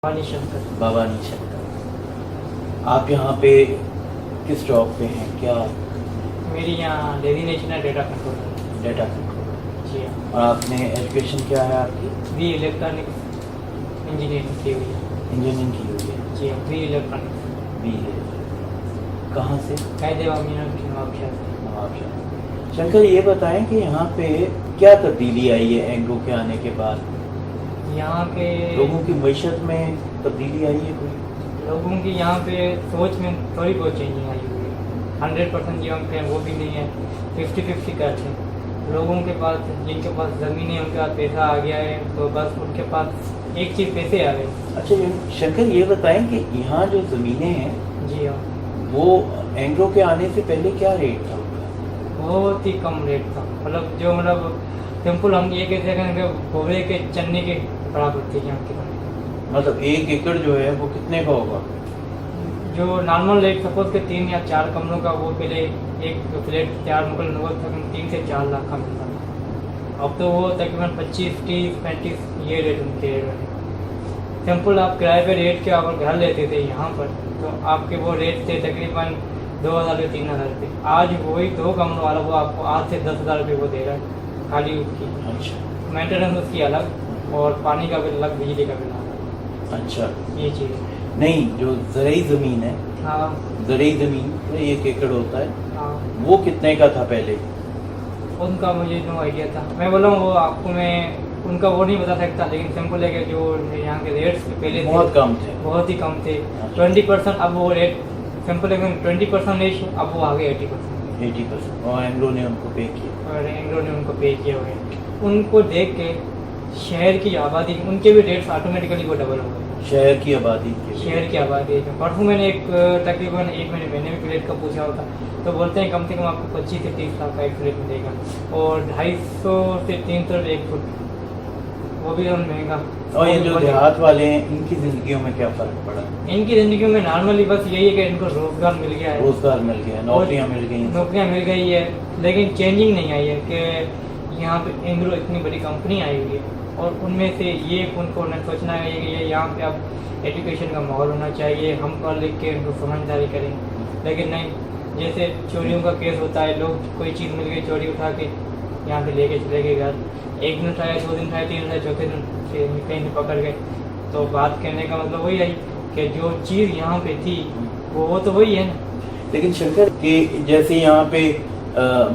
भवानी शंकर। भवानी शंकर। आप यहाँ पे किस जॉब पे हैं? क्या मेरी यहाँ डेजिग्नेशन है डेटा कंट्रोलर। Data control. जी हाँ। और आपने एजुकेशन क्या है आपकी? बी इलेक्ट्रॉनिक्स इंजीनियरिंग की हुई है। इंजीनियरिंग की हुई है। जी हाँ, बी इलेक्ट्रॉनिक्स। बी है। कहाँ से? कायदेवा मीना की नवाबशाह से। नवाबशाह। शंकर, ये बताएं कि यहाँ पे क्या तब्दीली आई है एंग्रो के आने के बाद? यहाँ पे लोगों की मईशत में तब्दीली आई है कोई? लोगों की यहाँ पे सोच में थोड़ी बहुत चेंजिंग आई हुई है। 100% जो हम कहें वो भी नहीं है, 50-50 करते हैं। लोगों के पास, जिनके पास ज़मीन है उनके पास पैसा आ गया है, तो बस उनके पास एक चीज़ पैसे आ गए। अच्छा शंकर, ये बताएं कि यहाँ जो ज़मीनें हैं जी हाँ, वो एंग्रो के आने से पहले क्या रेट था? बहुत ही कम रेट था। मतलब सिंपल हम ये कहते हैं कि भोरे के चन्ने के बराबर थी यहाँ की। मतलब 1 एकड़ जो है वो कितने का होगा? जो नॉर्मल रेट सपोज के 3 या 4 कमरों का, वो पहले एक फ्लैट 4 मुगल नवल तक 3 से 4 लाख का मिलता था। अब तो वो तकरीबन 25, 30, 35 ये रेट उनके रेट। सिंपल आप किराए पे रेट के अगर घर लेते थे यहाँ पर, तो आपके वो रेट थे तकरीबन 2,000 से 3,000 रुपये। आज वही 2 कमरों वाला वो आपको 8 से 10,000 रुपये वो दे रहा है खाली उसकी। अच्छा। मेंटेनेंस उसकी अलग, और पानी का बिल अलग, बिजली का बिल अलग। अच्छा, ये चीज़ नहीं जो ज़रई ज़मीन है, हाँ ज़रई ज़मीन तो 1 एकड़ होता है, हाँ, वो कितने का था पहले? उनका मुझे नो आइडिया था। मैं बोला हूँ वो आपको मैं उनका वो नहीं बता सकता, लेकिन सिंपल है कि जो यहाँ के रेट्स पहले बहुत कम थे। बहुत ही कम थे। 20%, अब वो रेट सिंपल है 20% रेट, अब वो आ गए 80%। 80%। और एंग्रो ने उनको पे किया। और एंग्रो ने उनको पे किया हुए। उनको देख के शहर की आबादी, उनके भी रेट्स ऑटोमेटिकली वो डबल हो गए। शहर की आबादी के शहर की आबादी है। परसों मैंने तकरीबन 1 महीने मैंने भी फ्लैट का पूछा होता, तो बोलते हैं कम से कम आपको 25 से 30 लाख का एक फ्लैट मिलेगा, और 250 से 300 1 फुट, वो भी और महंगा। और ये जो देहात वाले हैं, इनकी जिंदगियों में क्या फर्क पड़ा? इनकी ज़िंदगी में नॉर्मली बस यही है कि इनको रोज़गार मिल गया है, रोजगार मिल गया, नौकरियां मिल गई हैं। नौकरियाँ मिल गई है, लेकिन चेंजिंग नहीं आई है कि यहाँ पे एंग्रो इतनी बड़ी कंपनी आई हुई है, और उनमें से ये उनको न सोचना है कि ये यहाँ पे अब एजुकेशन का माहौल होना चाहिए, हम पढ़ लिख के उनको समझदारी करें। लेकिन नहीं, जैसे चोरियों का केस होता है, लोग कोई चीज़ मिल गई चोरी उठा के यहाँ पे लेके चले गए घर, 1 दिन उठाया, 2 दिन उठाया, 3 दिन उठाया, चौथे दिन कहीं से पकड़ गए। तो बात कहने का मतलब वही आई कि जो चीज़ यहाँ पे थी वो तो वही है ना। लेकिन शंकर कि जैसे यहाँ पे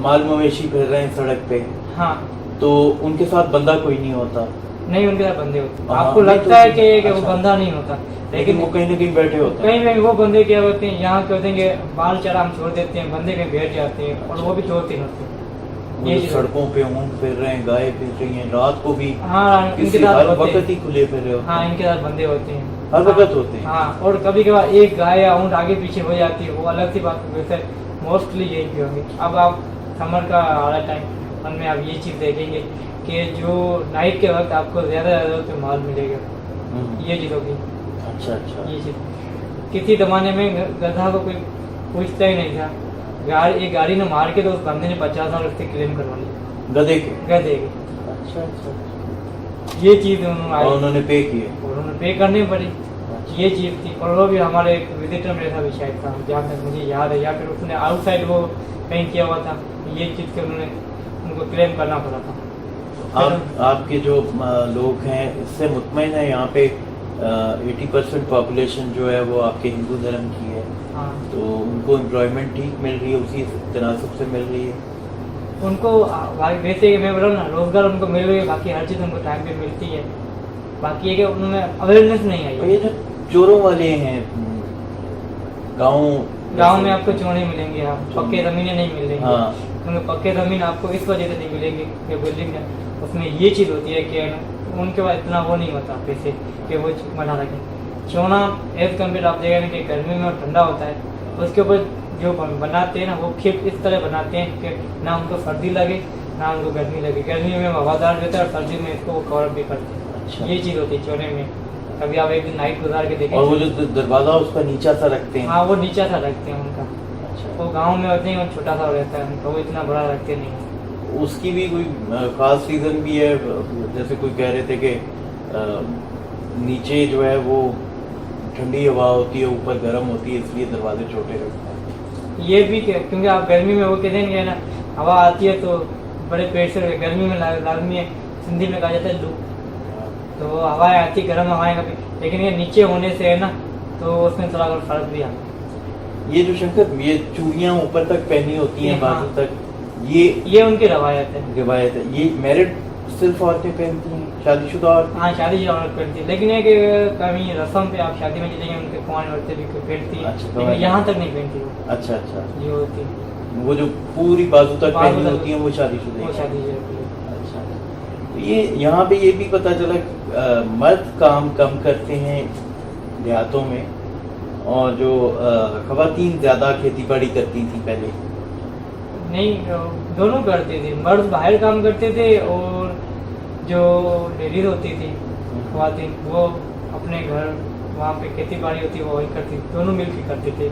माल मवेशी फिर रहे हैं सड़क पे, हाँ, तो उनके साथ बंदा कोई नहीं होता? नहीं, उनके साथ बंदे होते हैं। हाँ, आपको नहीं लगता तो है कि वो अच्छा। बंदा नहीं होता, लेकिन वो कहीं ना कहीं बैठे होते हैं। कहीं वो बंदे क्या होते हैं, यहाँ क्या होते हैं कि बाल चरा हम छोड़ देते हैं, बंदे कहीं बैठ जाते हैं, और वो भी 2-3 होते हैं। वो ये जो सड़कों पे ऊँट फिर रहे हैं, गाय फिर रही हैं, रात को भी हाँ, इनके किसी साथ हर होते वक्त ही खुले फिर रहे होते हाँ, हैं। इनके साथ बंदे होते हैं, हर वक्त होते हैं। हाँ। और कभी कभार एक गाय या ऊँट आगे पीछे हो जाती है, वो अलग सी बात है। वैसे मोस्टली यही भी होंगे। अब आप समर का आ रहा टाइम, उनमें आप ये चीज़ देखेंगे कि जो नाइट के वक्त आपको ज़्यादा पे माल मिलेगा, ये चीज़ होगी। अच्छा अच्छा। ये चीज़ किसी ज़माने में गधा को कोई पूछता ही नहीं था, एक गाड़ी ने मार के तो उस बंदे ने 50,000 उससे क्लेम करवा लिया, गधे के? गधे के। अच्छा अच्छा। ये चीज़ उन्होंने और उन्होंने पे किए? उन्होंने पे करनी पड़ी। ये चीज़ थी। और वो भी हमारे एक विजिटर मेरे साथ भी शायद था, जहाँ तक मुझे याद है, या फिर उसने आउटसाइड वो कहीं किया हुआ था, ये चीज़ के उन्होंने उनको क्लेम करना पड़ा था। आपके जो लोग हैं इससे मुतमईन है? यहाँ पे 80% पॉपुलेशन जो है वो आपके हिंदू धर्म की है, हाँ, तो उनको एम्प्लॉयमेंट ठीक मिल रही है, उसी तनासब से मिल रही है? उनको वैसे मैं बोल रहा हूँ ना, रोज़गार उनको मिल रही है, बाकी हर चीज़ उनको टाइम पे मिलती है। बाकी ये कि उनमें अवेयरनेस नहीं आई और है। ये जो चोरों वाले हैं गांव में आपको चोरी मिलेंगे, आप पक्के ज़मीनें नहीं मिलेंगी। हाँ। क्योंकि पक्के ज़मीन आपको इस वजह से नहीं मिलेंगे कि बिल्डिंग है, उसमें ये चीज़ होती है कि उनके पास इतना वो नहीं होता पैसे कि वो बना रखें। चोना एज कम्पेयर आप देखें ना कि गर्मी में और ठंडा होता है, उसके ऊपर जो बनाते हैं ना, वो खेप इस तरह बनाते हैं कि ना उनको सर्दी लगे ना उनको गर्मी लगे। गर्मी में हवादार रहता है और सर्दी में इसको वो कवर भी करते हैं। अच्छा। ये चीज़ होती है चोने में। कभी आप एक दिन नाइट गुजार के देखें। और वो जो दरवाजा उसका नीचा सा रखते हैं? हाँ, वो नीचा सा रखते हैं उनका। अच्छा। वो गांव में होते हैं, वो छोटा सा रहता है उनका, वो इतना बड़ा रखते नहीं। उसकी भी कोई खास रीज़न भी है? जैसे कोई कह रहे थे कि नीचे जो है वो ठंडी हवा होती है, ऊपर गर्म होती है, इसलिए दरवाजे छोटे रखते हैं। ये भी क्योंकि आप गर्मी में वो कहते हैं ना, हवा आती है तो बड़े पेट से, गर्मी में लाजमी है, हिंदी में कहा जाता है लू, तो हवाएं आती गर्म हवाएं कभी, लेकिन ये नीचे होने से है ना तो उसमें थोड़ा बहुत फर्क भी आता है। ये जो शंकर ये चूड़ियाँ ऊपर तक पहनी होती हैं, हाँ। बाजू तक, ये उनकी रवायत है। रिवायत है। ये मैरिड सिर्फ औरतें पहनती हैं, शादीशुदा औरतें? हाँ, शादी औरत पहनती है, लेकिन एक कभी रस्म पे आप शादी में चलेंगे उनके कुंवारी औरतें भी पहनती है, अच्छा, लेकिन यहाँ तक नहीं पहनती वो। अच्छा अच्छा। ये होती है वो जो पूरी बाजू तक बाजू पहनी तक- होती हैं वो शादीशुदा वो ही? शादी होती है। अच्छा। तो ये यहाँ पे ये भी पता चला मर्द काम कम करते हैं देहातों में, और जो खवातीन ज्यादा खेती बाड़ी करती थी पहले। नहीं, दोनों करते थे, मर्द बाहर काम करते थे और जो लेडीज होती थी ख्वातीन वो अपने घर वहाँ पे खेती बाड़ी होती वो वही करती, दोनों मिल के करते थे।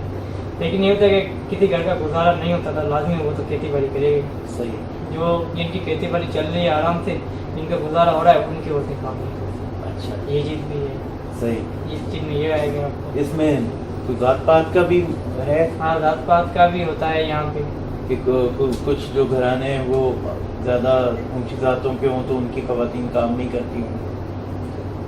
लेकिन ये होता है कि किसी घर का गुजारा नहीं होता था, लाजमी वो तो खेती बाड़ी करेगी। सही। जो जिनकी खेती बाड़ी चल रही है आराम से, जिनका गुजारा हो रहा है, उनकी ओर से काम नहीं करते। अच्छा, ये चीज़ भी है, सही। इस चीज़ में ये आएगा आपको। इसमें कोई जात पात का भी है हाँ, जात पात का भी होता है यहाँ पे। कि कुछ जो घराने हैं वो ज्यादा ऊंची जातों के हों तो उनकी खवातीन काम नहीं करती हों?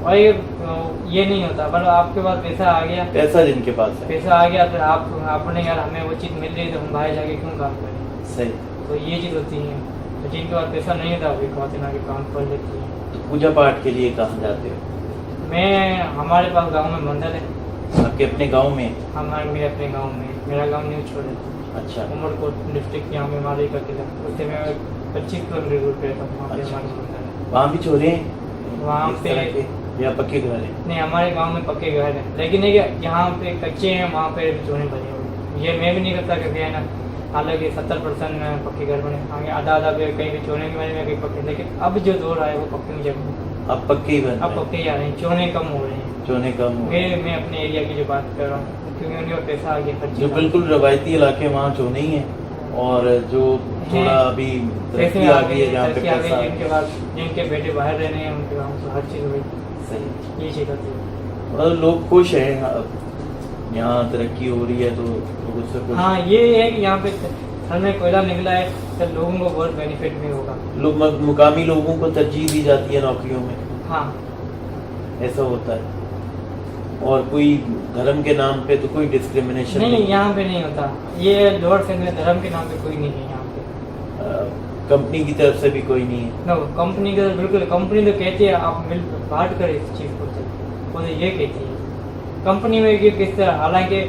और ये नहीं होता, पर आपके पास पैसा आ गया, पैसा जिनके पास है। पैसा आ गया तो आप अपने यार हमें वो चीज़ मिल रही है तो हम बाहर जाके क्यों काम करें। सही। तो ये चीज़ होती है। तो जिनके पास पैसा नहीं होता वे ख्वातीन आके काम कर लेती हैं। तो पूजा पाठ के लिए कहाँ जाते हो? मैं हमारे पास गांव में मंदिर है, आपके अपने गांव में? मेरे अपने गांव में, मेरा गांव न्यू छोड़े, अच्छा। उमरकोट डिस्ट्रिक्ट, यहाँ में माली का किला, उससे मैं 25 किलोमीटर दूर पे रहता हूँ। वहाँ पे अच्छा। हमारा मंदिर है। वहाँ भी छोरे हैं वहाँ इस पे तरह के, या पक्के घर हैं? नहीं, हमारे गांव में पक्के घर हैं, लेकिन ये यहाँ पे कच्चे हैं, वहाँ पे चूने बने हुए। ये मैं भी नहीं करता क्योंकि है ना, हालांकि 70% पक्के घर बने, आगे आधा भी कहीं भी चूने के बने हुए, कहीं पक्के, लेकिन अब जो दौर आए वो पक्के में जब अब पक्के ही बन अब पक्के ही आ रहे हैं, चूने कम हो रहे हैं। चोने कम हो। मैं अपने एरिया की जो बात कर रहा हूँ, क्योंकि उनके पास पैसा आ गया, हर जो चीज़ बिल्कुल रवायती इलाके वहाँ चोने ही हैं, और जो थोड़ा अभी पैसे तरक्की आ गई है जहाँ पे तरक्की आ गई, पैसा जिनके पास जिनके बेटे बाहर रह रहे हैं उनके पास तो हर चीज़ हुई। सही। ये चीज़ होती है। और लोग खुश हैं, अब यहाँ तरक्की हो रही है तो लोग उससे खुश हाँ, ये है कि यहाँ पे हर में कोयला निकला है तो लोगों को बहुत बेनिफिट भी होगा। लोग मुकामी लोगों को तरजीह दी जाती है नौकरियों में, हाँ, ऐसा होता है। और कोई धर्म के नाम पे तो कोई डिस्क्रिमिनेशन नहीं, यहाँ पे नहीं होता ये। लोअर सिंध में धर्म के नाम पे कोई नहीं है यहाँ पे। कंपनी की तरफ से भी कोई नहीं है? नो, कंपनी का बिल्कुल, कंपनी तो कहती है आप मिल बांट कर इस चीज़ को, वो तो ये कहती है कंपनी में कि किस तरह। हालांकि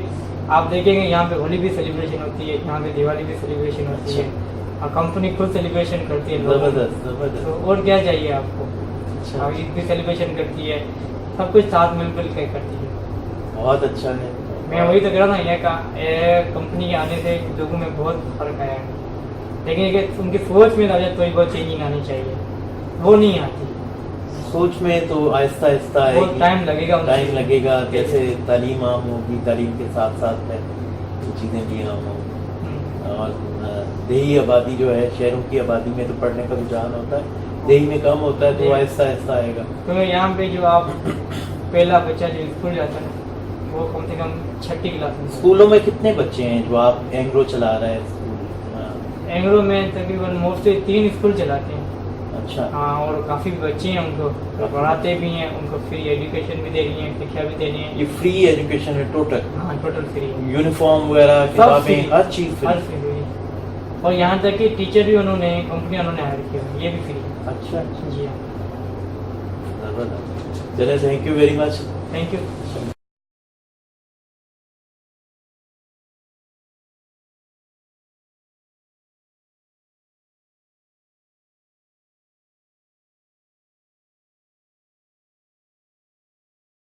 आप देखेंगे यहाँ पे होली भी सेलिब्रेशन होती है, यहाँ पे दिवाली भी सेलिब्रेशन होती है, और कंपनी खुद सेलिब्रेशन करती है लोगों को। जबरदस्त जबरदस्त। तो और क्या चाहिए आपको। अच्छा। और ईद भी सेलिब्रेशन करती है, सब कुछ साथ मिलकर के करती है। बहुत अच्छा है। मैं वही तो कह रहा था, ये कंपनी के आने से लोगों में बहुत फर्क आया है, लेकिन ये उनकी सोच में तो बहुत चेंजिंग आनी चाहिए, वो नहीं आती। सोच में तो आहिस्ता आहिस्ता बहुत टाइम लगेगा, टाइम लगेगा। जैसे तालीम आम होगी, तालीम के साथ साथ में चीज़ें भी आम होंगी। और देही आबादी जो है, शहरों की आबादी में तो पढ़ने का रुझान होता है, देही में कम होता है, तो आहिस्ता आहिस्ता आएगा। तो यहाँ पे जो आप पहला बच्चा जो स्कूल जाता है वो कम से कम 6ठी क्लास में। स्कूलों में कितने बच्चे हैं जो आप एंग्रो चला रहे हैं स्कूल? एंग्रो में तकरीबन मोस्टली 3 स्कूल चलाते हैं। अच्छा। हाँ, और काफ़ी बच्चे हैं, उनको पढ़ाते भी हैं, उनको फ्री एजुकेशन भी दे रही हैं, शिक्षा भी दे रही हैं। ये फ्री एजुकेशन है टोटल? हाँ, टोटल फ्री। यूनिफॉर्म वगैरह, किताबें, हर चीज़ हर फ्री? फ्री। और यहाँ तक कि टीचर भी उन्होंने, कंपनियाँ उन्होंने हायर किए हैं, ये भी फ्री। अच्छा। जी हाँ, जबरदस्त। चले, thank you very much. Thank you.